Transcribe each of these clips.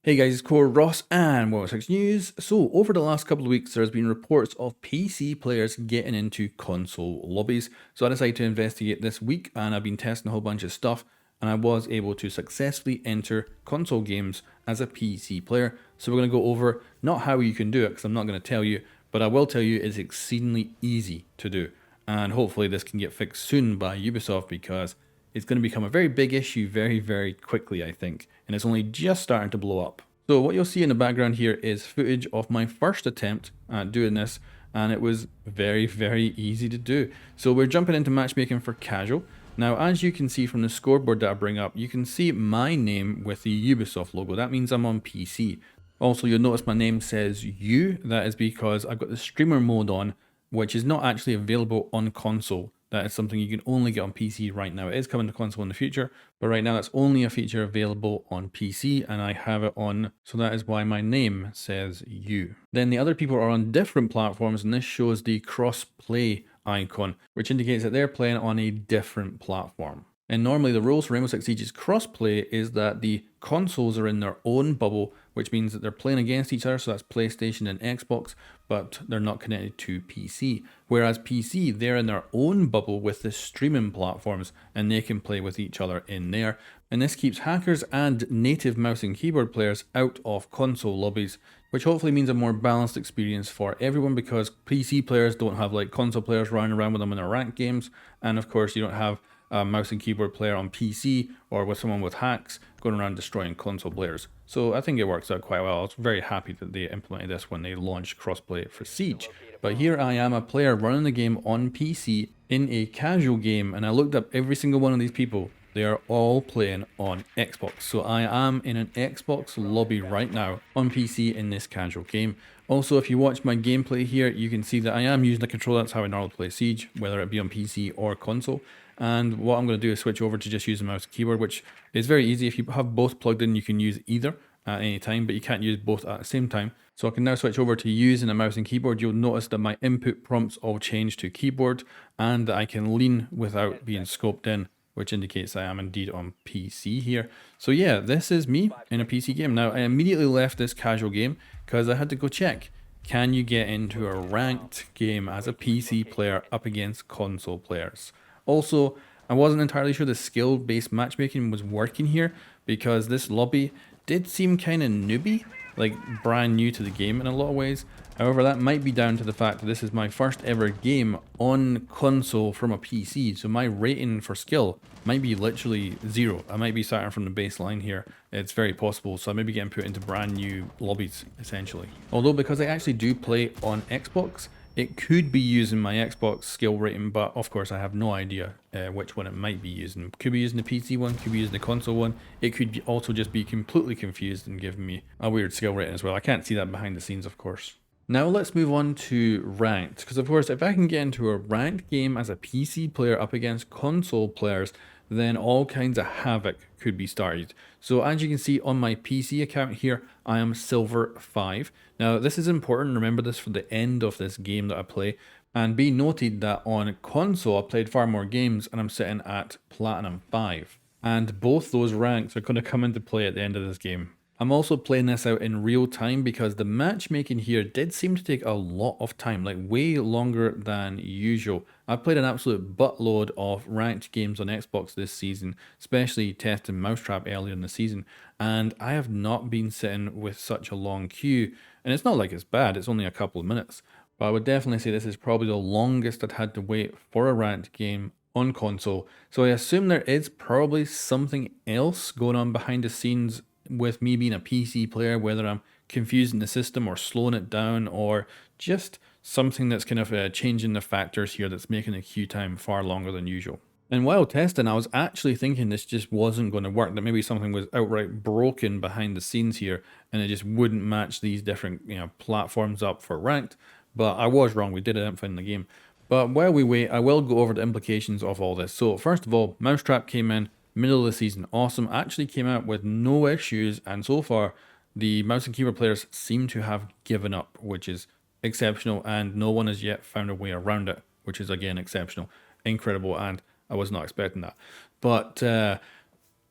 Hey guys, it's Core Ross and World 6 News. So, over the last couple of weeks, there's been reports of PC players getting into console lobbies. So, I decided to investigate this week and I've been testing a whole bunch of stuff and I was able to successfully enter console games as a PC player. So, we're going to go over not how you can do it because I'm not going to tell you, but I will tell you it's exceedingly easy to do. And hopefully, this can get fixed soon by Ubisoft because it's going to become a very big issue very, very quickly, I think, and it's only just starting to blow up. So what you'll see in the background here is footage of my first attempt at doing this, and it was very, very easy to do. So we're jumping into matchmaking for casual. Now, as you can see from the scoreboard that I bring up, you can see my name with the Ubisoft logo. That means I'm on PC. Also, you'll notice my name says U. That is because I've got the streamer mode on, which is not actually available on console. That is something you can only get on PC right now. It is coming to console in the future, but right now it's only a feature available on PC and I have it on, so that is why my name says U. Then the other people are on different platforms and this shows the cross-play icon, which indicates that they're playing on a different platform. And normally the rules for Rainbow Six Siege's crossplay is that the consoles are in their own bubble, which means that they're playing against each other, so that's PlayStation and Xbox, but they're not connected to PC. Whereas PC, they're in their own bubble with the streaming platforms, and they can play with each other in there. And this keeps hackers and native mouse and keyboard players out of console lobbies, which hopefully means a more balanced experience for everyone because PC players don't have like console players running around with them in their ranked games, and of course you don't have a mouse and keyboard player on PC or with someone with hacks going around destroying console players. So I think it works out quite well. I was very happy that they implemented this when they launched crossplay for Siege. But here I am, a player running the game on PC in a casual game, and I looked up every single one of these people. They are all playing on Xbox. So I am in an Xbox lobby right now on PC in this casual game. Also, if you watch my gameplay here, you can see that I am using a controller. That's how I normally play Siege, whether it be on PC or console. And what I'm going to do is switch over to just using mouse and keyboard, which is very easy. If you have both plugged in, you can use either at any time, but you can't use both at the same time. So I can now switch over to using a mouse and keyboard. You'll notice that my input prompts all change to keyboard and that I can lean without being scoped in, which indicates I am indeed on PC here. So yeah, this is me in a PC game. Now, I immediately left this casual game because I had to go check. Can you get into a ranked game as a PC player up against console players? Also, I wasn't entirely sure the skill-based matchmaking was working here because this lobby did seem kind of newbie, like brand new to the game in a lot of ways. However, that might be down to the fact that this is my first ever game on console from a PC, so my rating for skill might be literally 0. I might be starting from the baseline here. It's very possible, so I may be getting put into brand new lobbies, essentially. Although, because I actually do play on Xbox, it could be using my Xbox skill rating, but of course I have no idea which one it might be using. Could be using the PC one, could be using the console one. It could be also just be completely confused and giving me a weird skill rating as well. I can't see that behind the scenes, of course. Now let's move on to ranked, because of course if I can get into a ranked game as a PC player up against console players, then all kinds of havoc could be started. So as you can see on my PC account here, I am Silver 5. Now this is important, remember this for the end of this game that I play. And be noted that on console I played far more games and I'm sitting at Platinum 5. And both those ranks are going to come into play at the end of this game. I'm also playing this out in real time because the matchmaking here did seem to take a lot of time, like way longer than usual. I've played an absolute buttload of ranked games on Xbox this season, especially testing Mousetrap earlier in the season, and I have not been sitting with such a long queue. And it's not like it's bad, it's only a couple of minutes. But I would definitely say this is probably the longest I'd had to wait for a ranked game on console. So I assume there is probably something else going on behind the scenes with me being a PC player, whether I'm confusing the system or slowing it down or just something that's kind of changing the factors here that's making the queue time far longer than usual. And while testing, I was actually thinking this just wasn't going to work, that maybe something was outright broken behind the scenes here and it just wouldn't match these different platforms up for ranked. But I was wrong, we did identify in the game. But while we wait, I will go over the implications of all this. So first of all, Mousetrap came in middle of the season, awesome, actually came out with no issues, and so far the mouse and keyboard players seem to have given up, which is exceptional, and no one has yet found a way around it, which is again exceptional, incredible, and I was not expecting that. But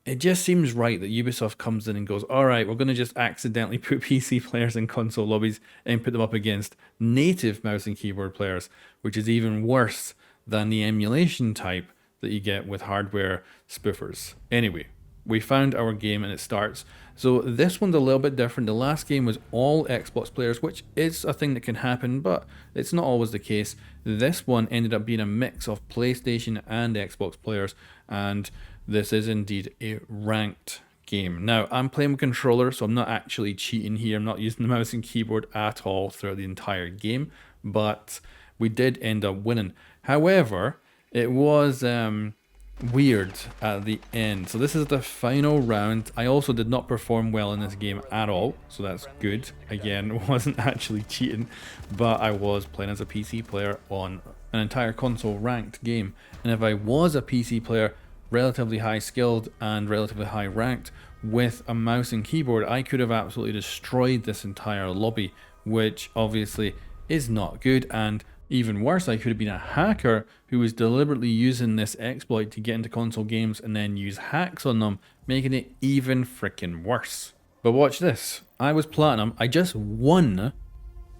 it just seems right that Ubisoft comes in and goes, all right, we're going to just accidentally put PC players in console lobbies and put them up against native mouse and keyboard players, which is even worse than the emulation type that you get with hardware spoofers. Anyway, we found our game and it starts. So this one's a little bit different. The last game was all Xbox players, which is a thing that can happen, but it's not always the case. This one ended up being a mix of PlayStation and Xbox players, and this is indeed a ranked game. Now, I'm playing with controller, so I'm not actually cheating here. I'm not using the mouse and keyboard at all throughout the entire game, but we did end up winning. However, it was weird at the end. So this is the final round. I also did not perform well in this game at all, so that's good. Again, wasn't actually cheating, but I was playing as a PC player on an entire console ranked game. And if I was a PC player, relatively high skilled and relatively high ranked, with a mouse and keyboard, I could have absolutely destroyed this entire lobby, which obviously is not good. And even worse, I could have been a hacker who was deliberately using this exploit to get into console games and then use hacks on them, making it even freaking worse. But watch this. I was platinum. I just won,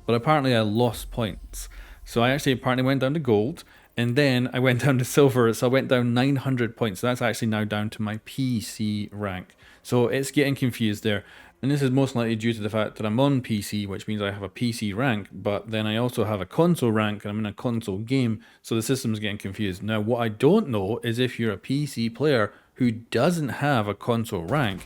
but apparently I lost points. So I actually apparently went down to gold, and then I went down to silver, so I went down 900 points. So that's actually now down to my PC rank. So it's getting confused there. And this is most likely due to the fact that I'm on PC, which means I have a PC rank, but then I also have a console rank and I'm in a console game, so the system's getting confused. Now, what I don't know is if you're a PC player who doesn't have a console rank,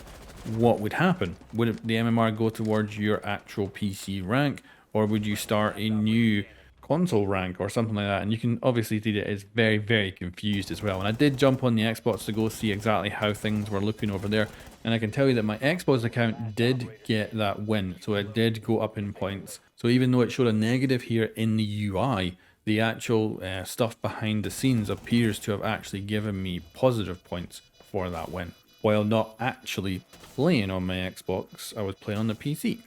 what would happen? Would the MMR go towards your actual PC rank, or would you start a new console rank or something like that? And you can obviously see that it's very, very confused as well. And I did jump on the Xbox to go see exactly how things were looking over there, and I can tell you that my Xbox account did get that win, so it did go up in points. So even though it showed a negative here in the UI, the actual stuff behind the scenes appears to have actually given me positive points for that win. While not actually playing on my Xbox, I was playing on the PC.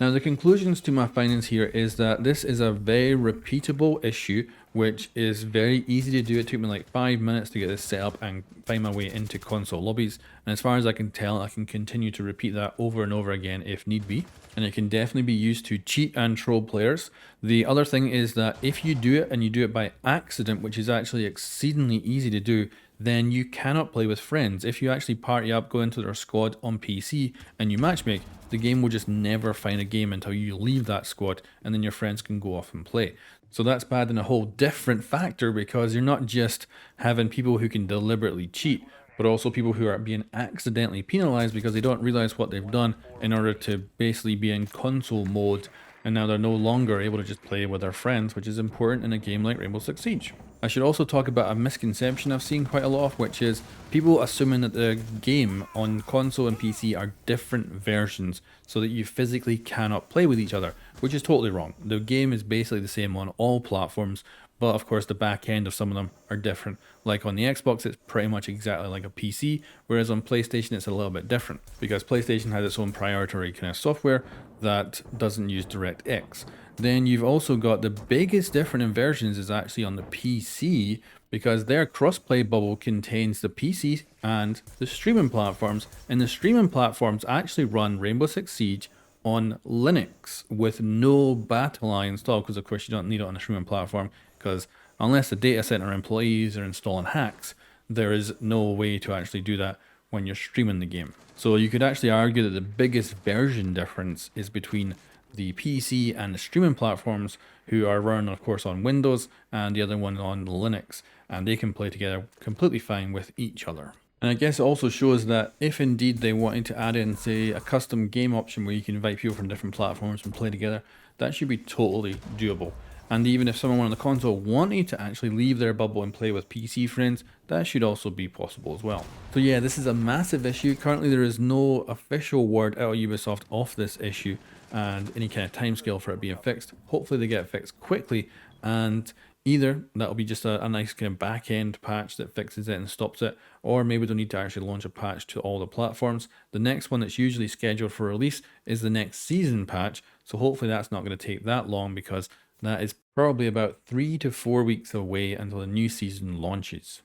Now, the conclusions to my findings here is that this is a very repeatable issue, which is very easy to do. It took me like 5 minutes to get this set up and find my way into console lobbies. And as far as I can tell, I can continue to repeat that over and over again if need be. And it can definitely be used to cheat and troll players. The other thing is that if you do it and you do it by accident, which is actually exceedingly easy to do, then you cannot play with friends. If you actually party up, go into their squad on PC and you matchmake, the game will just never find a game until you leave that squad, and then your friends can go off and play. So that's bad in a whole different factor, because you're not just having people who can deliberately cheat, but also people who are being accidentally penalized because they don't realize what they've done in order to basically be in console mode, and now they're no longer able to just play with their friends, which is important in a game like Rainbow Six Siege. I should also talk about a misconception I've seen quite a lot of, which is people assuming that the game on console and PC are different versions so that you physically cannot play with each other, which is totally wrong. The game is basically the same on all platforms, but of course the back end of some of them are different. Like on the Xbox, it's pretty much exactly like a PC, whereas on PlayStation it's a little bit different, because PlayStation has its own proprietary kind of software that doesn't use DirectX. Then you've also got the biggest difference in versions is actually on the PC, because their crossplay bubble contains the PC and the streaming platforms, and the streaming platforms actually run Rainbow Six Siege on Linux with no BattlEye installed, because of course you don't need it on the streaming platform, because unless the data center employees are installing hacks, there is no way to actually do that when you're streaming the game. So you could actually argue that the biggest version difference is between the PC and the streaming platforms, who are run of course on Windows, and the other one on Linux, and they can play together completely fine with each other. And I guess it also shows that if indeed they wanted to add in, say, a custom game option where you can invite people from different platforms and play together, that should be totally doable. And even if someone on the console wanted to actually leave their bubble and play with PC friends, that should also be possible as well. So yeah, this is a massive issue. Currently there is no official word out of Ubisoft off this issue and any kind of timescale for it being fixed. Hopefully they get it fixed quickly, and either that'll be just a nice kind of back-end patch that fixes it and stops it, or maybe they'll need to actually launch a patch to all the platforms. The next one that's usually scheduled for release is the next season patch, so hopefully that's not going to take that long, because that is probably about 3 to 4 weeks away until the new season launches.